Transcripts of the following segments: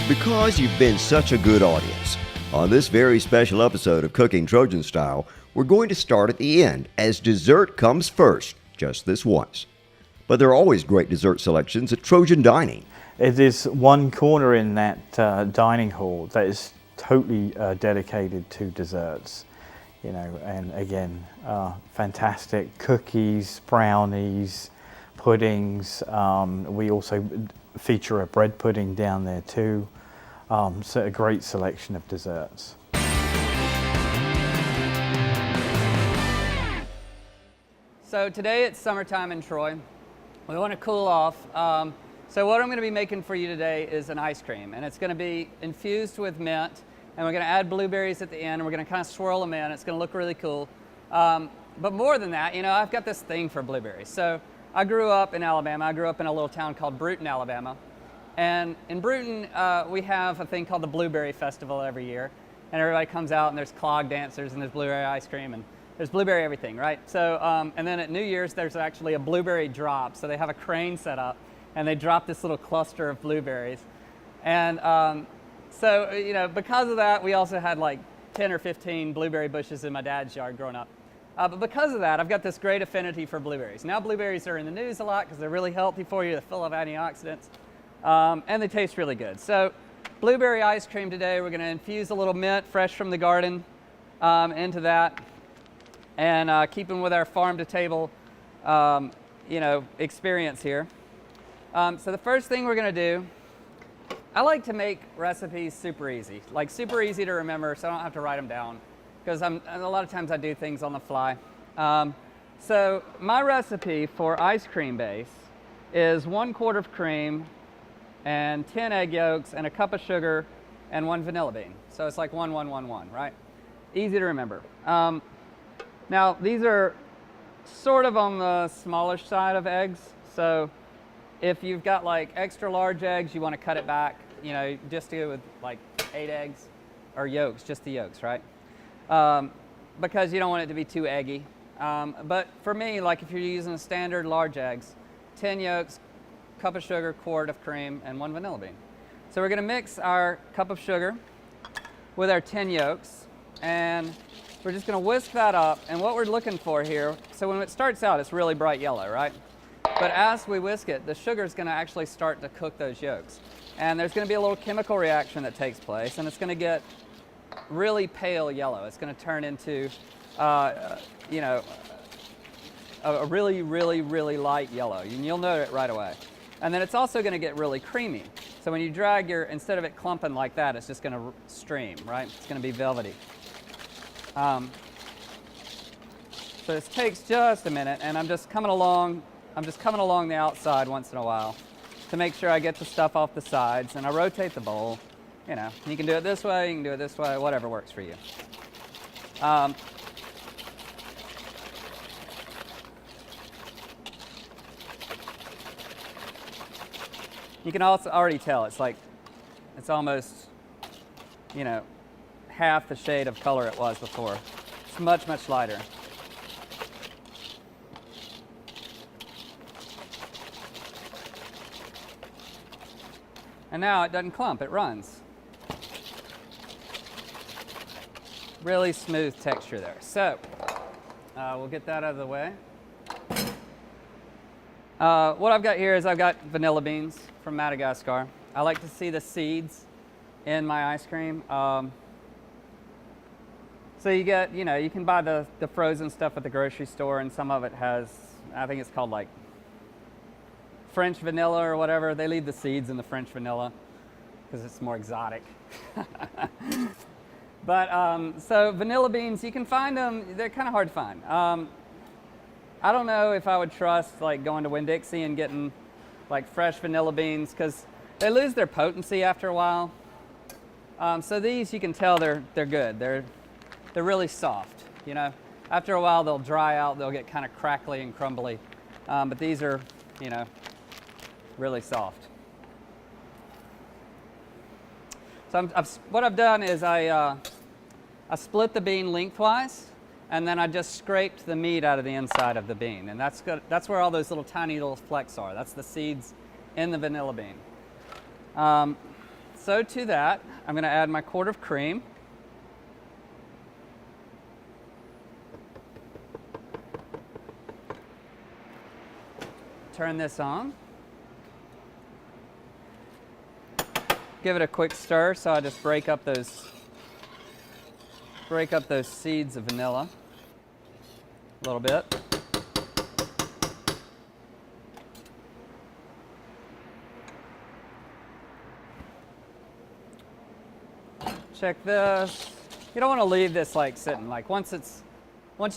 Because you've been such a good audience, on this very special episode of Cooking Trojan Style, we're going to start at the end, as dessert comes first, just this once. But there are always great dessert selections at Trojan Dining. It is one corner in that dining hall that is totally dedicated to desserts, you know, and again, fantastic cookies, brownies, puddings. We also feature a bread pudding down there too. So a great selection of desserts. So today it's summertime in Troy. We want to cool off. So what I'm going to be making for you today is an ice cream, and it's going to be infused with mint, and we're going to add blueberries at the end, and we're going to kind of swirl them in. It's going to look really cool. But more than that, you know, I've got this thing for blueberries. So I grew up in Alabama. I grew up in a little town called Bruton, Alabama. And in Bruton, we have a thing called the Blueberry Festival every year. And everybody comes out, and there's clog dancers, and there's blueberry ice cream, and there's blueberry everything, right? So, and then at New Year's, there's actually a blueberry drop. So they have a crane set up, and they drop this little cluster of blueberries. And so, you know, because of that, we also had like 10 or 15 blueberry bushes in my dad's yard growing up. But because of that, I've got this great affinity for blueberries. Now blueberries are in the news a lot because they're really healthy for you. They're full of antioxidants. And they taste really good. So blueberry ice cream today, we're going to infuse a little mint fresh from the garden into that, and keeping with our farm to table you know, experience here. So the first thing we're going to do, I like to make recipes super easy, like super easy to remember, so I don't have to write them down, because a lot of times I do things on the fly. So my recipe for ice cream base is 1 quart of cream and 10 egg yolks and a cup of sugar and 1 vanilla bean. So it's like 1, 1, 1, 1, right? Easy to remember. Now these are sort of on the smallish side of eggs. So if you've got like extra large eggs, you want to cut it back, you know, just to go with like 8 eggs or yolks, just the yolks, right? Because you don't want it to be too eggy. But for me, like if you're using standard large eggs, 10 yolks, cup of sugar, quart of cream, and 1 vanilla bean. So we're going to mix our cup of sugar with our 10 yolks, and we're just going to whisk that up. And what we're looking for here, so when it starts out, it's really bright yellow, right? But as we whisk it, the sugar is going to actually start to cook those yolks. And there's going to be a little chemical reaction that takes place, and it's going to get really pale yellow. It's going to turn into, you know, a really, really, really light yellow. And you'll know it right away. And then it's also going to get really creamy. So when you drag instead of it clumping like that, it's just going to stream, right? It's going to be velvety. So this takes just a minute, and I'm just coming along the outside once in a while to make sure I get the stuff off the sides, and I rotate the bowl. You know, you can do it this way, you can do it this way, whatever works for you. You can also already tell it's almost, you know, half the shade of color it was before. It's much, much lighter. And now it doesn't clump, it runs. Really smooth texture there. So we'll get that out of the way. What I've got here is I've got vanilla beans from Madagascar. I like to see the seeds in my ice cream. So you get, you know, you can buy the frozen stuff at the grocery store, and some of it has, I think it's called like French vanilla or whatever. They leave the seeds in the French vanilla because it's more exotic. But so vanilla beans, you can find them, they're kind of hard to find. I don't know if I would trust like going to Winn-Dixie and getting like fresh vanilla beans, because they lose their potency after a while. So these, you can tell they're good. They're really soft, you know. After a while they'll dry out, they'll get kind of crackly and crumbly. But these are, you know, really soft. So what I've done is I split the bean lengthwise, and then I just scraped the meat out of the inside of the bean. And that's good. That's where all those little tiny little flecks are. That's the seeds in the vanilla bean. So to that, I'm going to add my quart of cream. Turn this on. Give it a quick stir, so I just break up those seeds of vanilla a little bit. Check this. You don't want to leave this like sitting. Like once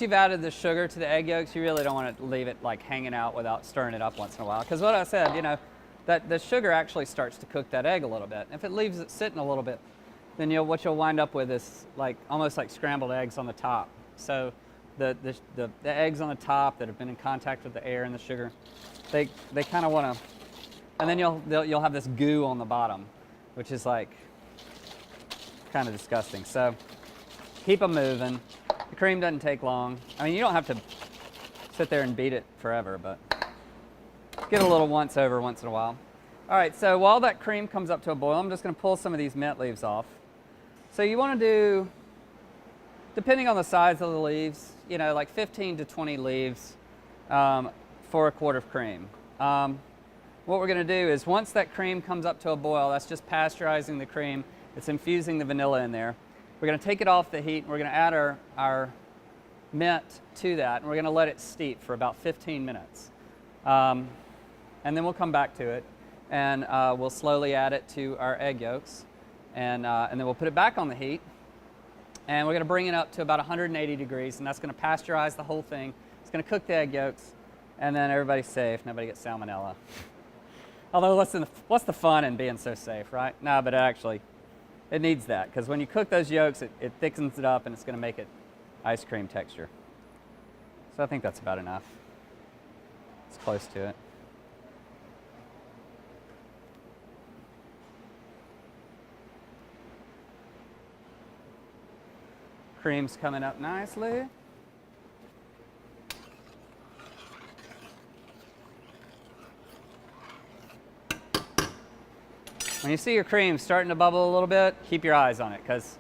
you've added the sugar to the egg yolks, you really don't want to leave it like hanging out without stirring it up once in a while. Because what I said, you know, that the sugar actually starts to cook that egg a little bit. If it leaves it sitting a little bit, then what you'll wind up with is like almost like scrambled eggs on the top. So the eggs on the top that have been in contact with the air and the sugar, they kind of want to, and then you'll have this goo on the bottom, which is like kind of disgusting. So keep them moving. The cream doesn't take long. I mean, you don't have to sit there and beat it forever, but get a little once over once in a while. All right, so while that cream comes up to a boil, I'm just going to pull some of these mint leaves off. So you want to do, depending on the size of the leaves, you know, like 15 to 20 leaves for a quart of cream. What we're going to do is once that cream comes up to a boil, that's just pasteurizing the cream. It's infusing the vanilla in there. We're going to take it off the heat, and we're going to add our mint to that, and we're going to let it steep for about 15 minutes. And then we'll come back to it, and we'll slowly add it to our egg yolks, and then we'll put it back on the heat, and we're going to bring it up to about 180 degrees, and that's going to pasteurize the whole thing. It's going to cook the egg yolks, and then everybody's safe. Nobody gets salmonella. Although, what's the fun in being so safe, right? No, but actually, it needs that, because when you cook those yolks, it thickens it up, and it's going to make it ice cream texture. So I think that's about enough. It's close to it. Cream's coming up nicely. When you see your cream starting to bubble a little bit, keep your eyes on it, because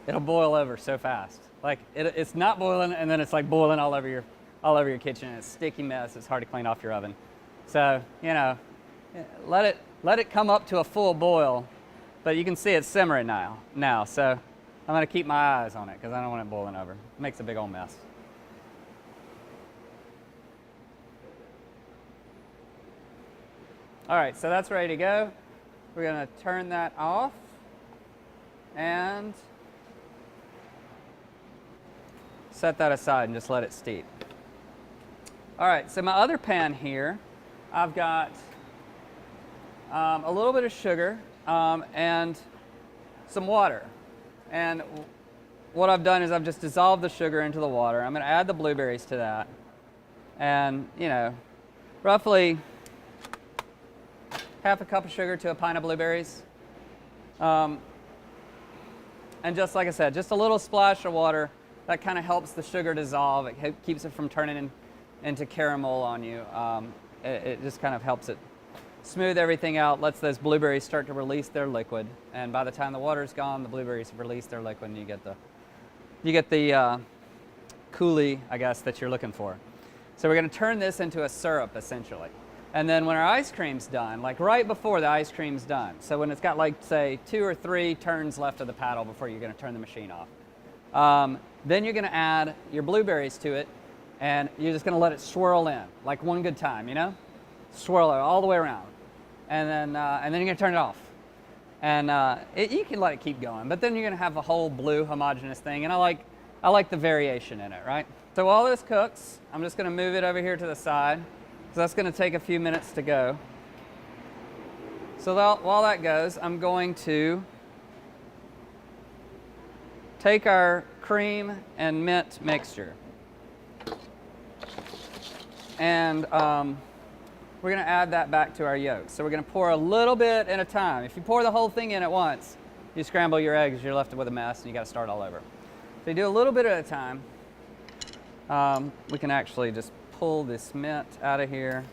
it'll boil over so fast. Like it's not boiling, and then it's like boiling all over your kitchen. It's a sticky mess. It's hard to clean off your oven. So you know, let it come up to a full boil, but you can see it's simmering now. So I'm going to keep my eyes on it because I don't want it boiling over. It makes a big old mess. All right, so that's ready to go. We're going to turn that off and set that aside and just let it steep. All right, so my other pan here, I've got a little bit of sugar and some water. And what I've done is I've just dissolved the sugar into the water. I'm going to add the blueberries to that. And, you know, roughly half a cup of sugar to a pint of blueberries. And just like I said, just a little splash of water. That kind of helps the sugar dissolve. It keeps it from turning into caramel on you. It just kind of helps it smooth everything out, lets those blueberries start to release their liquid. And by the time the water's gone, the blueberries have released their liquid, and you get the coulis, I guess, that you're looking for. So we're going to turn this into a syrup, essentially. And then when our ice cream's done, like right before the ice cream's done, so when it's got like, say, 2 or 3 turns left of the paddle before you're going to turn the machine off, then you're going to add your blueberries to it, and you're just going to let it swirl in, like one good time, you know? Swirl it all the way around. And then you're going to turn it off. And you can let it keep going, but then you're going to have a whole blue homogeneous thing, and I like the variation in it, right? So while this cooks, I'm just going to move it over here to the side. So that's going to take a few minutes to go. So while that goes, I'm going to take our cream and mint mixture, and we're going to add that back to our yolks. So we're going to pour a little bit at a time. If you pour the whole thing in at once, you scramble your eggs, you're left with a mess, and you got to start all over. So you do a little bit at a time. We can actually just pull this mint out of here.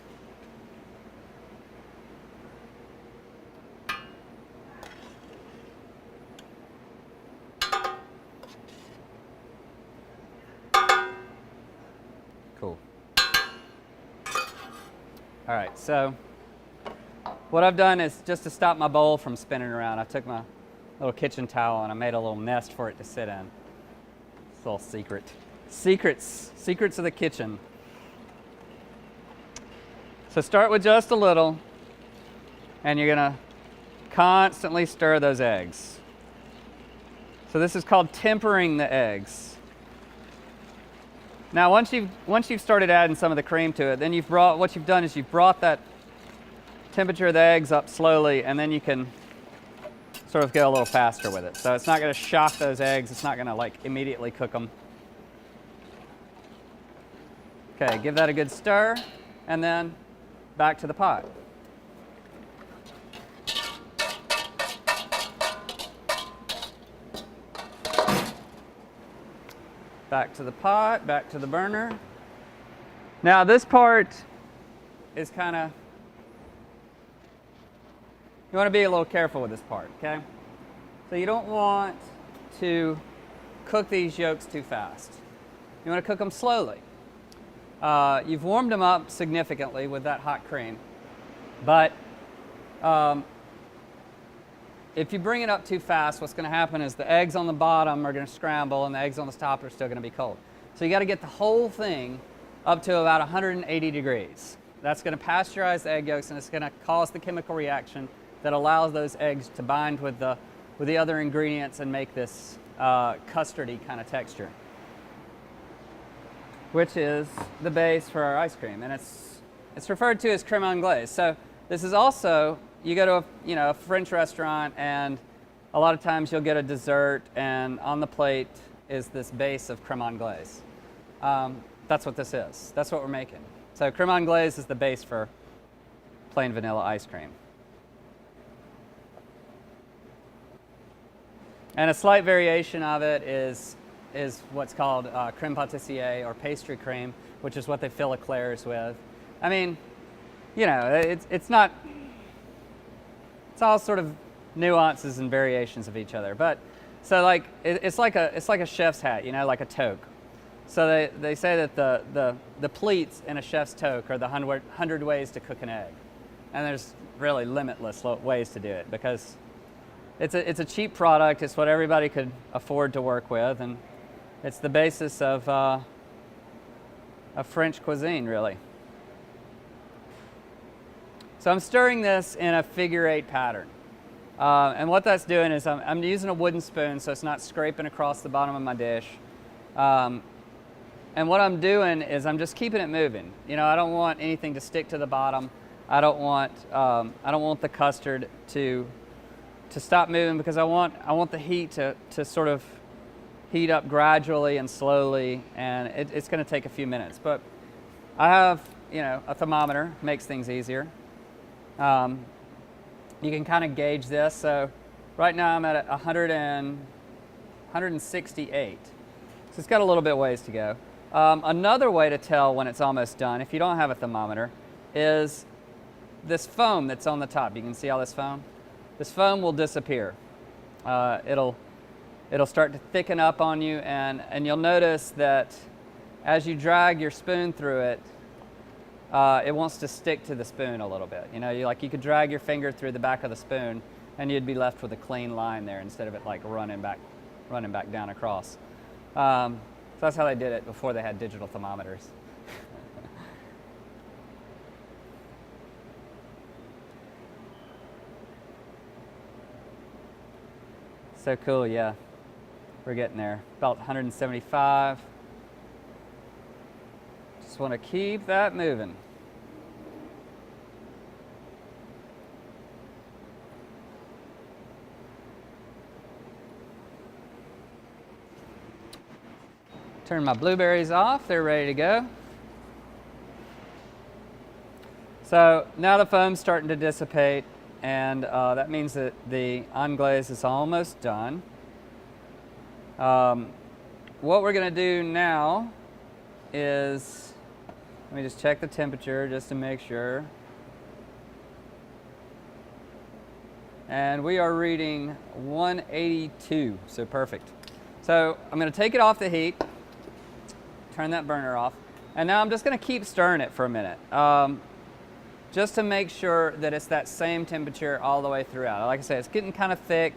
All right, so what I've done is, just to stop my bowl from spinning around, I took my little kitchen towel and I made a little nest for it to sit in. It's a little secret. Secrets of the kitchen. So start with just a little, and you're gonna constantly stir those eggs. So this is called tempering the eggs. Now once you've started adding some of the cream to it, then what you've done is you've brought that temperature of the eggs up slowly, and then you can sort of go a little faster with it. So it's not going to shock those eggs. It's not going to like immediately cook them. Okay, give that a good stir, and then back to the pot. Back to the pot, back to the burner. Now this part is kind of, you want to be a little careful with this part, okay? So you don't want to cook these yolks too fast. You want to cook them slowly. You've warmed them up significantly with that hot cream, but if you bring it up too fast, what's going to happen is the eggs on the bottom are going to scramble and the eggs on the top are still going to be cold. So you got to get the whole thing up to about 180 degrees. That's going to pasteurize the egg yolks, and it's going to cause the chemical reaction that allows those eggs to bind with the other ingredients and make this custardy kind of texture, which is the base for our ice cream, and it's referred to as creme anglaise. So this is also, you go to a French restaurant, and a lot of times you'll get a dessert, and on the plate is this base of creme anglaise. That's what this is. That's what we're making. So creme anglaise is the base for plain vanilla ice cream. And a slight variation of it is what's called creme pâtissier, or pastry cream, which is what they fill eclairs with. I mean, it's not, it's all sort of nuances and variations of each other. But so like it's like a chef's hat, like a toque. So they say that the pleats in a chef's toque are the 100 ways to cook an egg, and there's really limitless ways to do it, because it's a cheap product. It's what everybody could afford to work with, and it's the basis of French cuisine, really. So I'm stirring this in a figure-8 pattern. And what that's doing is I'm using a wooden spoon, so it's not scraping across the bottom of my dish. And what I'm doing is I'm just keeping it moving. I don't want anything to stick to the bottom. I don't want the custard to stop moving, because I want the heat to sort of heat up gradually and slowly, and it's going to take a few minutes. But I have a thermometer, makes things easier. You can kind of gauge this. So right now I'm at 168. So it's got a little bit ways to go. Another way to tell when it's almost done, if you don't have a thermometer, is this foam that's on the top. You can see all this foam? This foam will disappear. It'll start to thicken up on you, and you'll notice that as you drag your spoon through it, it wants to stick to the spoon a little bit. You could drag your finger through the back of the spoon, and you'd be left with a clean line there instead of it like running back down across. So that's how they did it before they had digital thermometers. So cool, yeah. We're getting there. About 175. Just want to keep that moving. Turn my blueberries off. They're ready to go. So now the foam's starting to dissipate, and that means that the anglaise is almost done. What we're going to do now is, let me just check the temperature just to make sure. And we are reading 182, so perfect. So I'm going to take it off the heat, turn that burner off, and now I'm just going to keep stirring it for a minute. just to make sure that it's that same temperature all the way throughout. Like I said, it's getting kind of thick,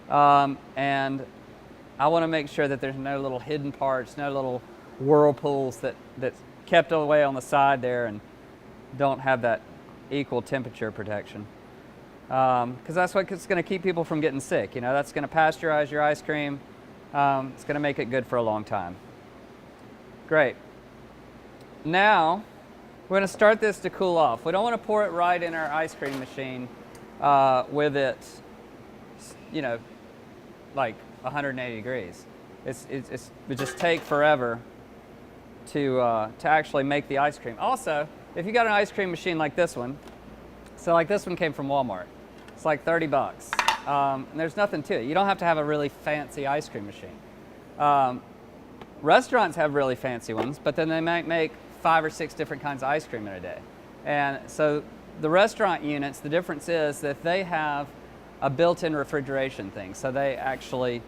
and I want to make sure that there's no little hidden parts, no little whirlpools that's kept away on the side there and don't have that equal temperature protection. Because that's what's going to keep people from getting sick. You know, that's going to pasteurize your ice cream. It's going to make it good for a long time. Great. Now, we're going to start this to cool off. We don't want to pour it right in our ice cream machine with it, you know, like 180 degrees. It would just take forever to actually make the ice cream. Also, if you got an ice cream machine like this one, so like this one came from Walmart. It's like 30 bucks. And there's nothing to it. You don't have to have a really fancy ice cream machine. Restaurants have really fancy ones, but then they might make 5 or 6 different kinds of ice cream in a day. And so the restaurant units, the difference is that they have a built-in refrigeration thing. So they actually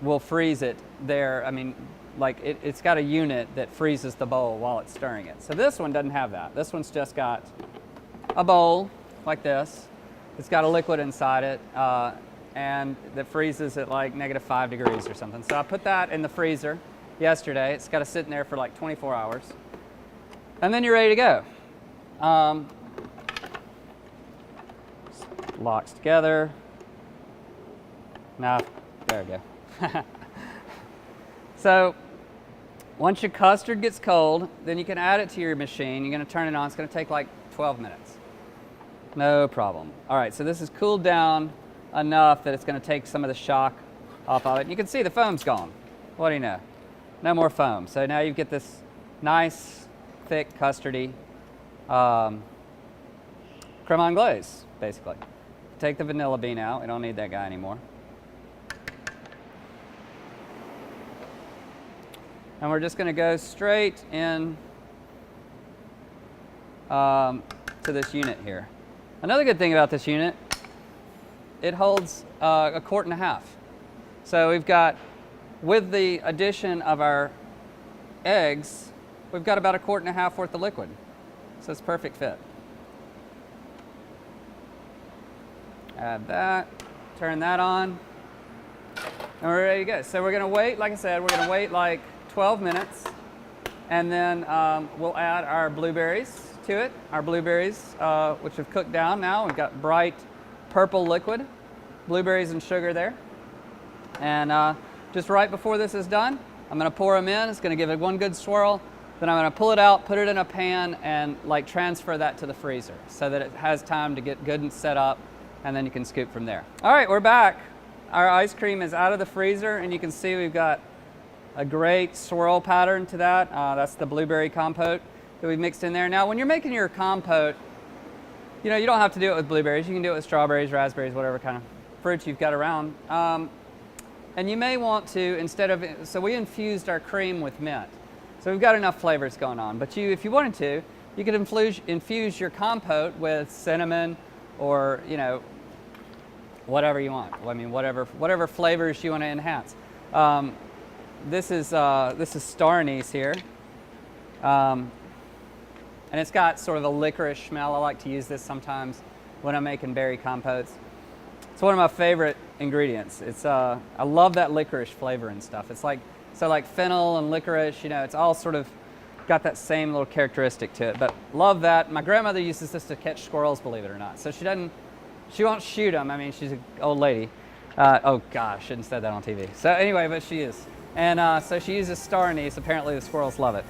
will freeze it there. I mean, like it's got a unit that freezes the bowl while it's stirring it. So this one doesn't have that. This one's just got a bowl like this. It's got a liquid inside it, and that freezes at like -5 degrees or something. So I put that in the freezer yesterday. It's got to sit in there for like 24 hours. And then you're ready to go. Locks together. Now, there we go. So once your custard gets cold, then you can add it to your machine. You're going to turn it on. It's going to take like 12 minutes. No problem. All right, so this is cooled down enough that it's going to take some of the shock off of it. You can see the foam's gone. What do you know? No more foam. So now you get this nice, thick, custardy creme anglaise, basically. Take the vanilla bean out. We don't need that guy anymore. And we're just going to go straight in to this unit here. Another good thing about this unit, it holds 1.5 quarts. So we've got, with the addition of our eggs, we've got about 1.5 quarts worth of liquid. So it's a perfect fit. Add that, turn that on, and we're ready to go. So we're going to wait, like I said, we're going to wait like 12 minutes, and then we'll add our blueberries to it. Our blueberries, which have cooked down now. We've got bright purple liquid, blueberries and sugar there. And just right before this is done, I'm going to pour them in. It's going to give it one good swirl. Then I'm going to pull it out, put it in a pan, and like transfer that to the freezer so that it has time to get good and set up, and then you can scoop from there. All right, we're back. Our ice cream is out of the freezer, and you can see we've got a great swirl pattern to that. That's the blueberry compote that we mixed in there. Now, when you're making your compote, you know, you don't have to do it with blueberries. You can do it with strawberries, raspberries, whatever kind of fruits you've got around. And you may want to, instead of, so we infused our cream with mint. So we've got enough flavors going on. But if you wanted to, you could infuse your compote with cinnamon or, you know, whatever you want. I mean, whatever flavors you want to enhance. This is star anise here. And it's got sort of a licorice smell. I like to use this sometimes when I'm making berry compotes. It's one of my favorite ingredients. I love that licorice flavor and stuff. It's like fennel and licorice, you know, it's all sort of got that same little characteristic to it. But love that. My grandmother uses this to catch squirrels, believe it or not. So she won't shoot them. I mean, she's an old lady. Oh gosh, shouldn't have said that on TV. So anyway, but she is. And so she uses star anise. Apparently the squirrels love it.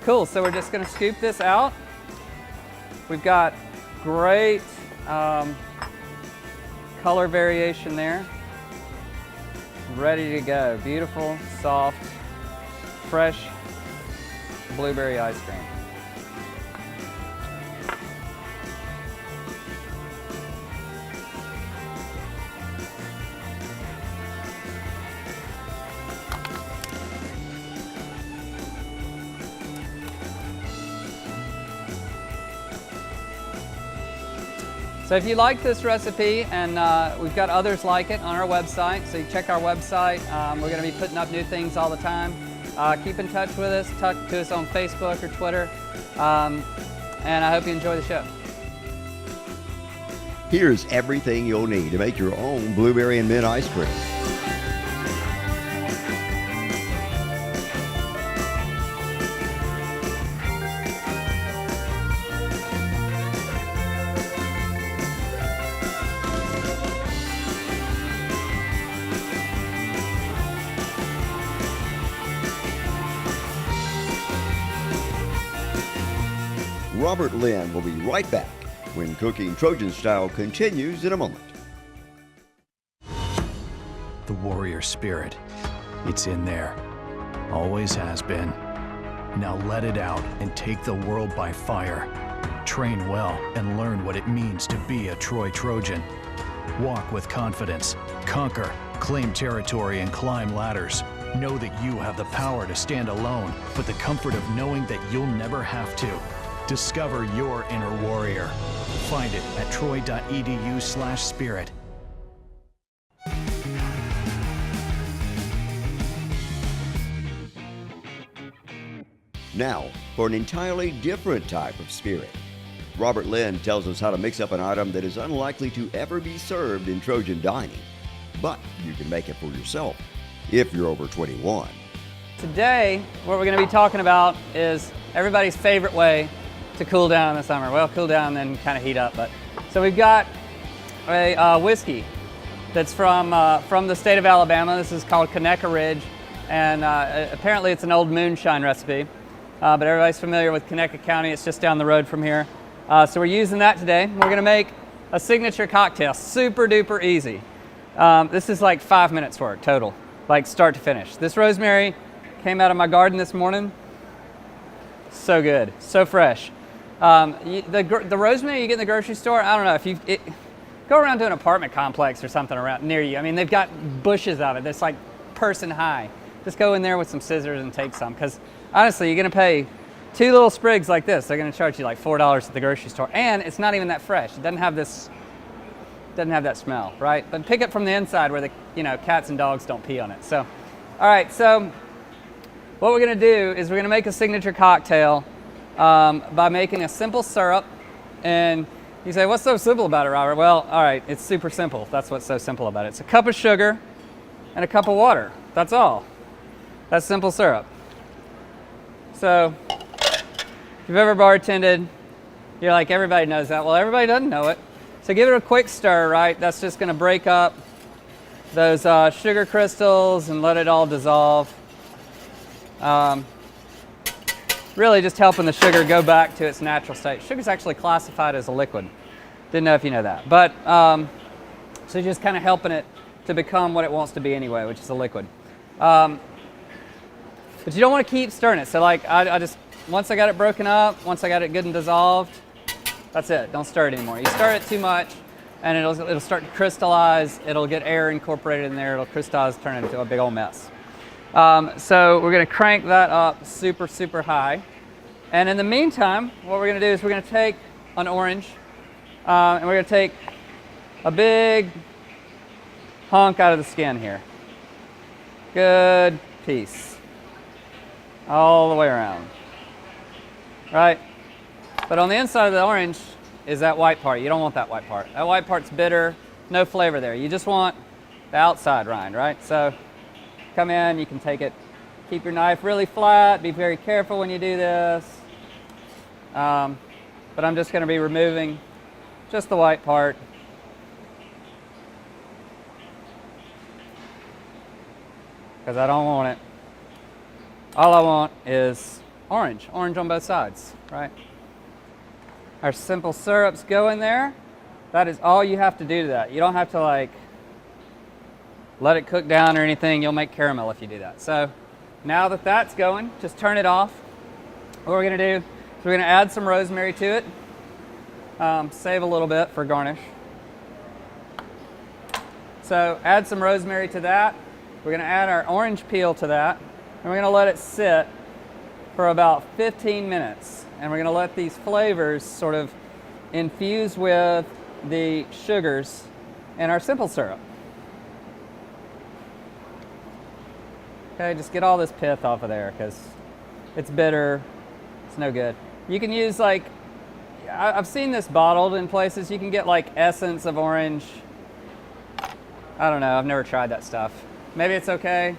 Cool, so we're just gonna scoop this out. We've got great color variation there. Ready to go. Beautiful, soft, fresh blueberry ice cream. So if you like this recipe, and we've got others like it on our website, so you check our website. We're going to be putting up new things all the time. keep in touch with us. Talk to us on Facebook or Twitter. And I hope you enjoy the show. Here's everything you'll need to make your own blueberry and mint ice cream. Robert Lynn will be right back when Cooking Trojan Style continues in a moment. The warrior spirit, it's in there. Always has been. Now let it out and take the world by fire. Train well and learn what it means to be a Troy Trojan. Walk with confidence, conquer, claim territory, and climb ladders. Know that you have the power to stand alone, but the comfort of knowing that you'll never have to. Discover your inner warrior. Find it at troy.edu/spirit. Now, for an entirely different type of spirit. Robert Lynn tells us how to mix up an item that is unlikely to ever be served in Trojan Dining, but you can make it for yourself if you're over 21. Today, what we're going to be talking about is everybody's favorite way to cool down in the summer. Well, cool down and then kind of heat up. But so we've got a whiskey that's from the state of Alabama. This is called Conecuh Ridge, and apparently it's an old moonshine recipe. But everybody's familiar with Conecuh County. It's just down the road from here. So we're using that today. We're going to make a signature cocktail, super duper easy. This is like 5 minutes work total, like start to finish. This rosemary came out of my garden this morning. So good, so fresh. The rosemary you get in the grocery store, I don't know, if you go around to an apartment complex or something around near you. I mean, they've got bushes of it that's like person high. Just go in there with some scissors and take some, because honestly, you're gonna pay 2 little sprigs like this. They're gonna charge you like $4 at the grocery store, and it's not even that fresh. It doesn't have that smell, right? But pick it from the inside where the cats and dogs don't pee on it. So, all right. So, what we're gonna do is we're gonna make a signature cocktail by making a simple syrup. And you say, what's so simple about it, Robert? Well, all right, it's super simple. That's what's so simple about it. It's a cup of sugar and a cup of water. That's all. That's simple syrup. So, if you've ever bartended, you're like, everybody knows that. Well, everybody doesn't know it. So give it a quick stir, right? That's just gonna break up those sugar crystals and let it all dissolve. Really just helping the sugar go back to its natural state. Sugar's actually classified as a liquid. Didn't know if you know that. But, so just kind of helping it to become what it wants to be anyway, which is a liquid. But you don't want to keep stirring it. So like, I just, once I got it broken up, once I got it good and dissolved, that's it. Don't stir it anymore. You stir it too much, and it'll start to crystallize. It'll get air incorporated in there. It'll crystallize, turn it into a big old mess. So we're going to crank that up super, super high. And in the meantime, what we're going to do is we're going to take an orange, and we're going to take a big hunk out of the skin here. Good piece. All the way around. Right? But on the inside of the orange is that white part. You don't want that white part. That white part's bitter, no flavor there. You just want the outside rind, right? So come in, you can take it, keep your knife really flat, be very careful when you do this. But I'm just going to be removing just the white part. Because I don't want it. All I want is orange on both sides, right? Our simple syrups go in there. That is all you have to do to that. You don't have to like let it cook down or anything. You'll make caramel if you do that. So now that that's going, just turn it off. What we're gonna do is we're gonna add some rosemary to it. Save a little bit for garnish. So add some rosemary to that. We're gonna add our orange peel to that. And we're gonna let it sit for about 15 minutes. And we're gonna let these flavors sort of infuse with the sugars in our simple syrup. Okay, just get all this pith off of there because it's bitter. It's no good. You can use like, I've seen this bottled in places. You can get like essence of orange. I don't know, I've never tried that stuff. Maybe it's okay,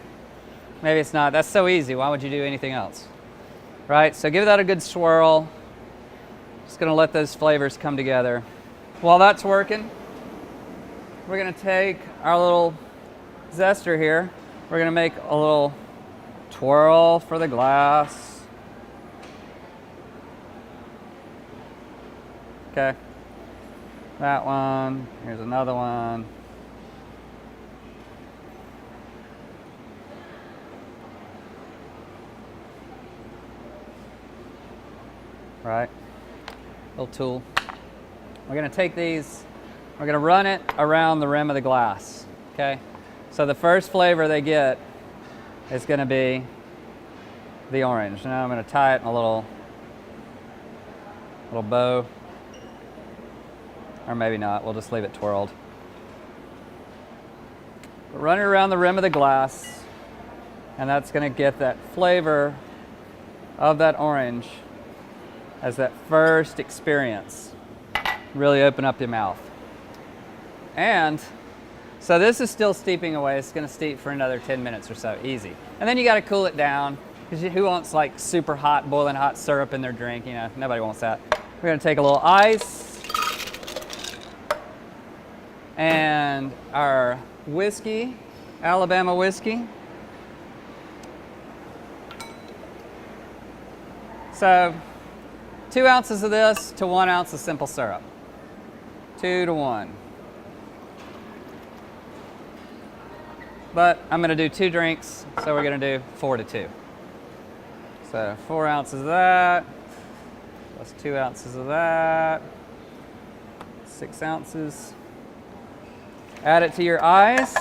maybe it's not. That's so easy, why would you do anything else? Right, so give that a good swirl. Just gonna let those flavors come together. While that's working, we're gonna take our little zester here. We're gonna make a little twirl for the glass. Okay, that one, here's another one. Right, little tool. We're gonna take these, we're gonna run it around the rim of the glass, okay? So the first flavor they get is gonna be the orange. Now I'm gonna tie it in a little bow. Or maybe not, we'll just leave it twirled. Run it around the rim of the glass, and that's gonna get that flavor of that orange as that first experience. Really open up your mouth. And so this is still steeping away. It's gonna steep for another 10 minutes or so, easy. And then you gotta cool it down, because who wants like super hot, boiling hot syrup in their drink? You know, nobody wants that. We're gonna take a little ice, and our whiskey, Alabama whiskey. So 2 ounces of this to 1 ounce of simple syrup. 2 to 1. But I'm gonna do 2 drinks, so we're gonna do 4 to 2. So 4 ounces of that, plus 2 ounces of that, 6 ounces. Add it to your ice.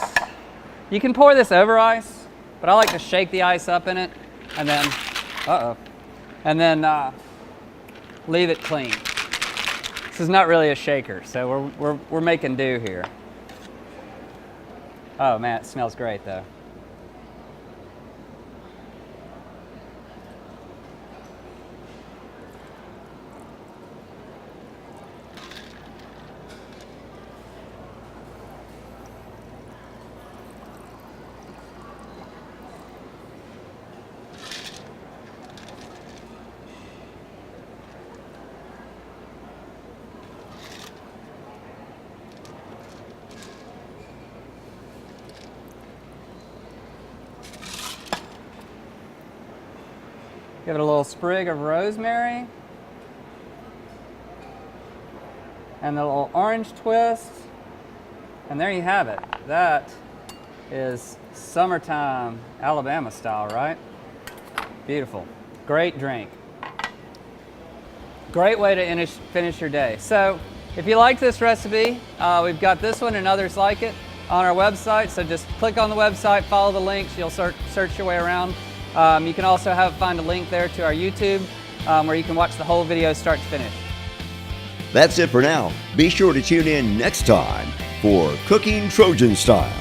You can pour this over ice, but I like to shake the ice up in it, and then, and then leave it clean. This is not really a shaker, so we're making do here. Oh man, it smells great though. Give it a little sprig of rosemary. And a little orange twist. And there you have it. That is summertime Alabama style, right? Beautiful. Great drink. Great way to finish your day. So if you like this recipe, we've got this one and others like it on our website. So just click on the website, follow the links, you'll search your way around. You can also find a link there to our YouTube where you can watch the whole video start to finish. That's it for now. Be sure to tune in next time for Cooking Trojan Style.